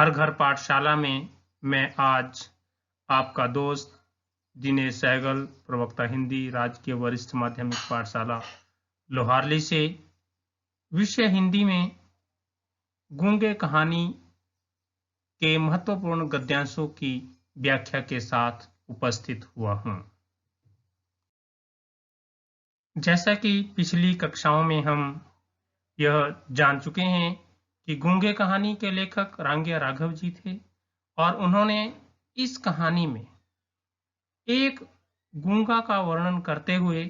हर घर पाठशाला में मैं आज आपका दोस्त दिनेश सहगल, प्रवक्ता हिंदी, राजकीय वरिष्ठ माध्यमिक पाठशाला लोहारली से विषय हिंदी में गूंगे कहानी के महत्वपूर्ण गद्यांशों की व्याख्या के साथ उपस्थित हुआ हूं। जैसा कि पिछली कक्षाओं में हम यह जान चुके हैं कि गूंगे कहानी के लेखक रांगिया राघव जी थे और उन्होंने इस कहानी में एक गूंगा का वर्णन करते हुए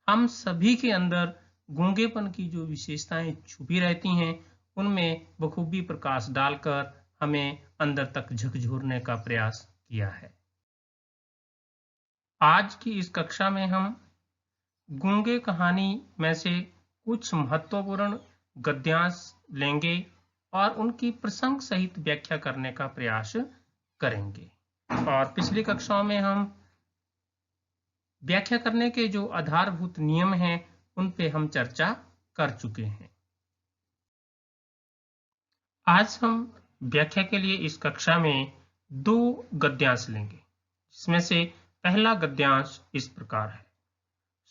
हम सभी के अंदर गूंगेपन की जो विशेषताएं छुपी रहती हैं उनमें बखूबी प्रकाश डालकर हमें अंदर तक झकझोरने का प्रयास किया है। आज की इस कक्षा में हम गूंगे कहानी में से कुछ महत्वपूर्ण गद्यांश लेंगे और उनकी प्रसंग सहित व्याख्या करने का प्रयास करेंगे। और पिछली कक्षाओं में हम व्याख्या करने के जो आधारभूत नियम हैं उन पे हम चर्चा कर चुके हैं। आज हम व्याख्या के लिए इस कक्षा में दो गद्यांश लेंगे, जिसमें से पहला गद्यांश इस प्रकार है।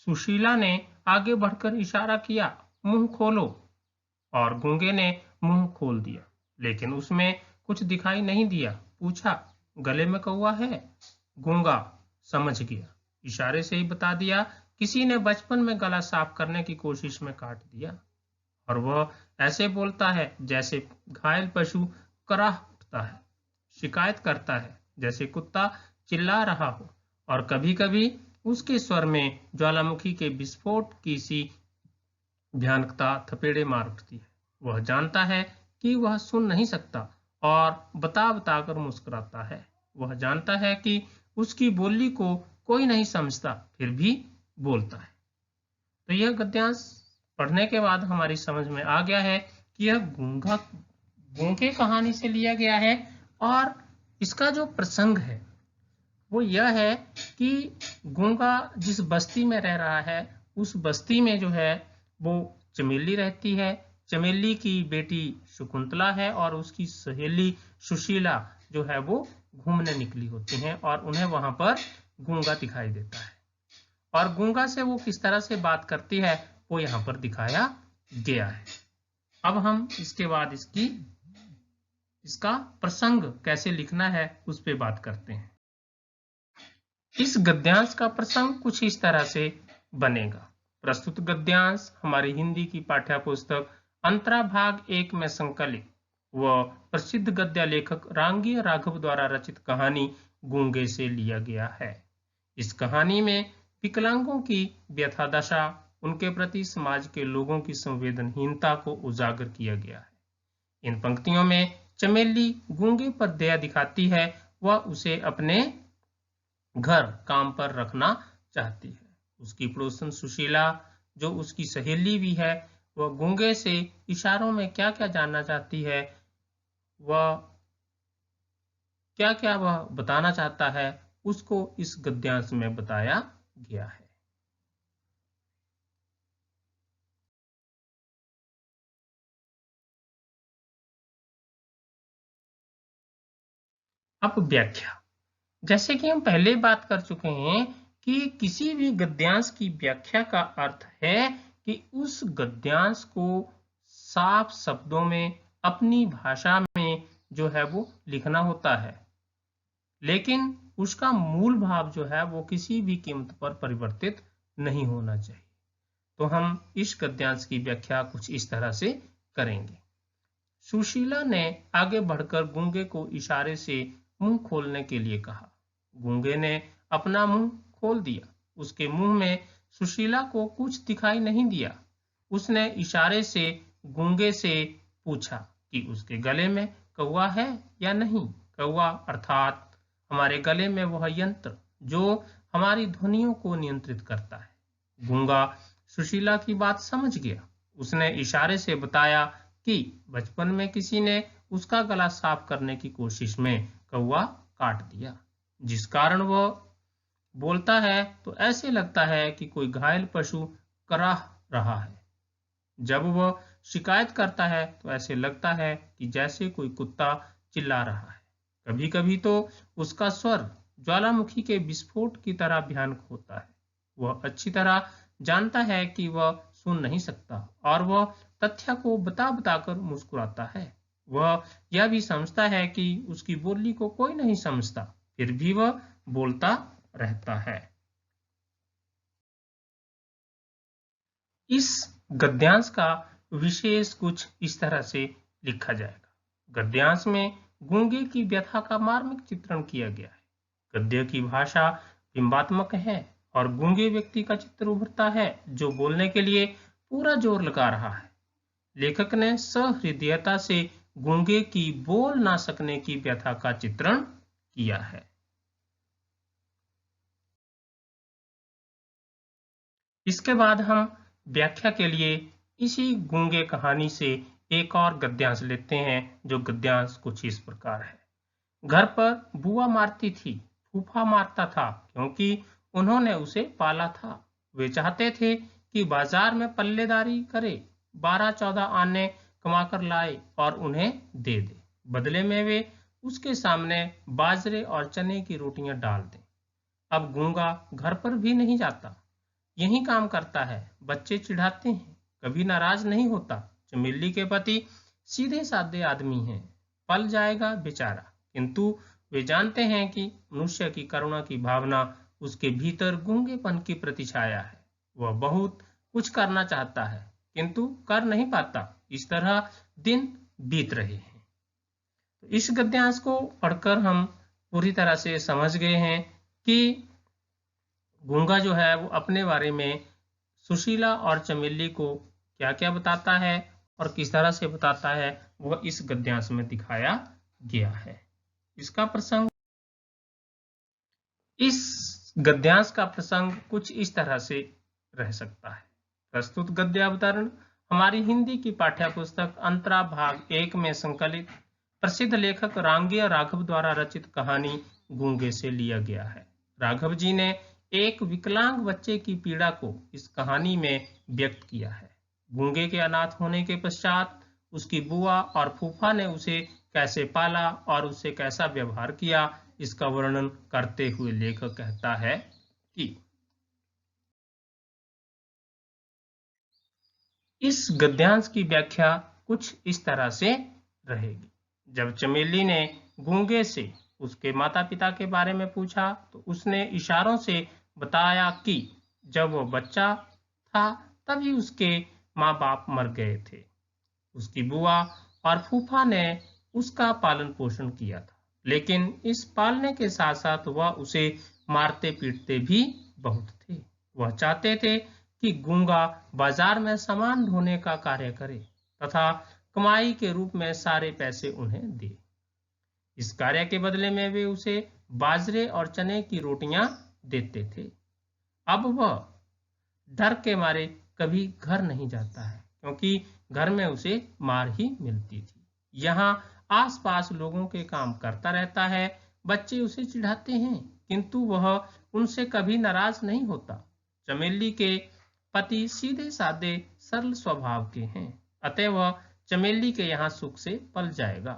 सुशीला ने आगे बढ़कर इशारा किया, मुंह खोलो, और गूंगे ने मुंह खोल दिया, लेकिन उसमें कुछ दिखाई नहीं दिया। पूछा, गले में कौवा है? गूंगा समझ गया, इशारे से ही बता दिया, किसी ने बचपन में गला साफ करने की कोशिश में काट दिया। और वह ऐसे बोलता है जैसे घायल पशु कराह उठता है, शिकायत करता है जैसे कुत्ता चिल्ला रहा हो, और कभी कभी उसके स्वर में ज्वालामुखी के विस्फोट की सी भयानकता थपेड़े मार उठती है। वह जानता है कि वह सुन नहीं सकता और बता बताकर मुस्कुराता है। वह जानता है कि उसकी बोली को कोई नहीं समझता, फिर भी बोलता है। तो यह गद्यांश पढ़ने के बाद हमारी समझ में आ गया है कि यह गूंगे कहानी से लिया गया है और इसका जो प्रसंग है वो यह है कि गूंगा जिस बस्ती में रह रहा है उस बस्ती में जो है वो चमेली रहती है। चमेली की बेटी शकुंतला है और उसकी सहेली सुशीला जो है वो घूमने निकली होती हैं और उन्हें वहां पर गूंगा दिखाई देता है। और गूंगा से वो किस तरह से बात करती है वो यहाँ पर दिखाया गया है। अब हम इसके बाद इसका प्रसंग कैसे लिखना है उस पे बात करते हैं। इस गद्यांश का प्रसंग कुछ इस तरह से बनेगा। प्रस्तुत गद्यांश हमारी हिंदी की पाठ्य पुस्तक अंतरा भाग 1 में संकलित व प्रसिद्ध गद्य लेखक रांगिया राघव द्वारा रचित कहानी गूंगे से लिया गया है। इस कहानी में विकलांगों की व्यथा दशा, उनके प्रति समाज के लोगों की संवेदनहीनता को उजागर किया गया है। इन पंक्तियों में चमेली गूंगे पर दया दिखाती है, वह उसे अपने घर काम पर रखना चाहती है। उसकी पड़ोसन सुशीला जो उसकी सहेली भी है, वह गूंगे से इशारों में क्या क्या जानना चाहती है, वह क्या क्या वह बताना चाहता है उसको इस गद्यांश में बताया गया है। अब व्याख्या, जैसे कि हम पहले बात कर चुके हैं कि किसी भी गद्यांश की व्याख्या का अर्थ है कि उस गद्यांश को साफ शब्दों में अपनी भाषा में जो है वो लिखना होता है, लेकिन उसका मूल भाव जो है वो किसी भी कीमत पर परिवर्तित नहीं होना चाहिए। तो हम इस गद्यांश की व्याख्या कुछ इस तरह से करेंगे। सुशीला ने आगे बढ़कर गूंगे को इशारे से मुंह खोलने के लिए कहा। गूंगे ने अपना मुंह खोल दिया। उसके मुंह में सुशीला को कुछ दिखाई नहीं दिया। उसने इशारे से गूंगे से पूछा कि उसके गले में कौवा है या नहीं। कौवा अर्थात हमारे गले में वह यंत्र जो हमारी ध्वनियों को नियंत्रित करता है। गूंगा सुशीला की बात समझ गया। उसने इशारे से बताया कि बचपन में किसी ने उसका गला साफ करने की कोशिश में कौवा काट दिया, जिस कारण वह बोलता है तो ऐसे लगता है कि कोई घायल पशु कराह रहा है। जब वह शिकायत करता है तो ऐसे लगता है कि जैसे कोई कुत्ता चिल्ला रहा है। कभी कभी तो उसका स्वर ज्वालामुखी के विस्फोट की तरह भयानक होता है। वह अच्छी तरह जानता है कि वह सुन नहीं सकता और वह तथ्य को बता बताकर मुस्कुराता है। वह यह भी समझता है कि उसकी बोली को कोई नहीं समझता, फिर भी वह बोलता रहता है। इस गद्यांश का विशेष कुछ इस तरह से लिखा जाएगा। गद्यांश में गूंगे की व्यथा का मार्मिक चित्रण किया गया है। गद्य की भाषा बिंबात्मक है और गूंगे व्यक्ति का चित्र उभरता है जो बोलने के लिए पूरा जोर लगा रहा है। लेखक ने सहृदयता से गूंगे की बोल ना सकने की व्यथा का चित्रण किया है। इसके बाद हम व्याख्या के लिए इसी गूंगे कहानी से एक और गद्यांश लेते हैं, जो गद्यांश कुछ इस प्रकार है। घर पर बुआ मारती थी, फूफा मारता था क्योंकि उन्होंने उसे पाला था। वे चाहते थे कि बाजार में पल्लेदारी करे, 12-14 आने कमाकर लाए और उन्हें दे दे। बदले में वे उसके सामने बाजरे और चने की रोटियां डाल दें। अब गूंगा घर पर भी नहीं जाता, यही काम करता है। बच्चे चिढ़ाते हैं, कभी नाराज नहीं होता। चमेली के पति सीधे साधे आदमी हैं, पल जाएगा बेचारा, किंतु वे जानते हैं कि मनुष्य की करुणा की भावना उसके भीतर गूंगेपन की प्रतिछाया है। वह बहुत कुछ करना चाहता है किंतु कर नहीं पाता। इस तरह दिन बीत रहे हैं। तो इस गद्यांश को पढ़कर हम पूरी तरह से समझ गए हैं कि गूंगा जो है वो अपने बारे में सुशीला और चमेली को क्या क्या बताता है और किस तरह से बताता है, वह इस गद्यांश में दिखाया गया है। इसका प्रसंग, इस गद्यांश का प्रसंग कुछ इस तरह से रह सकता है। प्रस्तुत गद्य अवतरण हमारी हिंदी की पाठ्य पुस्तक अंतरा भाग 1 में संकलित प्रसिद्ध लेखक रांगिया राघव द्वारा रचित कहानी गूंगे से लिया गया है। राघव जी ने एक विकलांग बच्चे की पीड़ा को इस कहानी में व्यक्त किया है। गूंगे के अनाथ होने के पश्चात उसकी बुआ और फूफा ने उसे कैसे पाला और उससे कैसा व्यवहार किया, इसका वर्णन करते हुए लेखक कहता है कि इस गद्यांश की व्याख्या कुछ इस तरह से रहेगी। जब चमेली ने गूंगे से उसके माता पिता के बारे में पूछा तो उसने इशारों से बताया कि जब वो बच्चा था तभी उसके माँ बाप मर गए थे। उसकी बुआ और फूफा ने उसका पालन पोषण किया था, लेकिन इस पालने के साथ साथ वह उसे मारते पीटते भी बहुत थे। वह चाहते थे कि गूंगा बाजार में सामान ढोने का कार्य करे तथा कमाई के रूप में सारे पैसे उन्हें दे। इस कार्य के बदले में वे उसे बाजरे और चने की रोटियां देते थे। अब वह डर के मारे कभी घर नहीं जाता है क्योंकि घर में उसे मार ही मिलती थी। यहाँ आसपास लोगों के काम करता रहता है। बच्चे उसे चिढ़ाते हैं किंतु वह उनसे कभी नाराज नहीं होता। चमेली के पति सीधे साधे सरल स्वभाव के हैं, अतः वह चमेली के यहाँ सुख से पल जाएगा।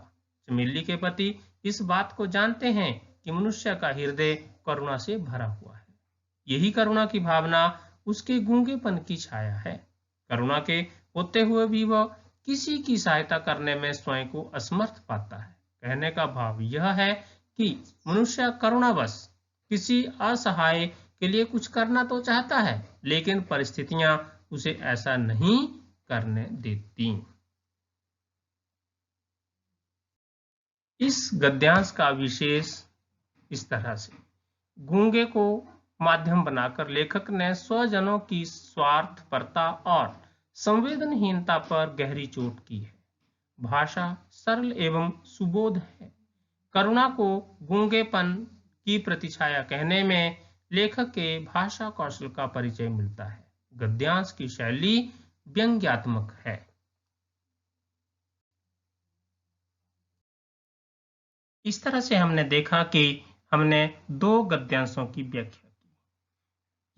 चमेली के पति इस बात को जानते हैं कि मनुष्य का हृदय करुणा से भरा हुआ है। यही करुणा की भावना उसके गूंगेपन की छाया है। करुणा के होते हुए भी वह किसी की सहायता करने में स्वयं को असमर्थ पाता है। कहने का भाव यह है कि मनुष्य करुणावश किसी असहाय के लिए कुछ करना तो चाहता है, लेकिन परिस्थितियां उसे ऐसा नहीं करने देती। इस गद्यांश का विशेष इस तरह से, गूंगे को माध्यम बनाकर लेखक ने स्वजनों की स्वार्थपरता और संवेदनहीनता पर गहरी चोट की है। भाषा सरल एवं सुबोध है। करुणा को गूंगेपन की प्रतिछाया कहने में लेखक के भाषा कौशल का परिचय मिलता है। गद्यांश की शैली व्यंग्यात्मक है। इस तरह से हमने देखा कि हमने दो गद्यांशों की व्याख्या की।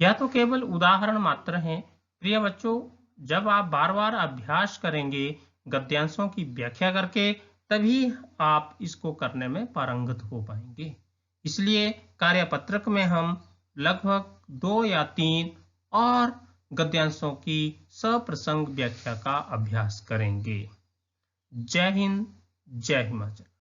यह तो केवल उदाहरण मात्र हैं। प्रिय बच्चों, जब आप बार बार अभ्यास करेंगे गद्यांशों की व्याख्या करके, तभी आप इसको करने में पारंगत हो पाएंगे। इसलिए कार्यपत्रक में हम लगभग 2 या 3 और गद्यांशों की सप्रसंग व्याख्या का अभ्यास करेंगे। जय हिंद, जय हिमाचल।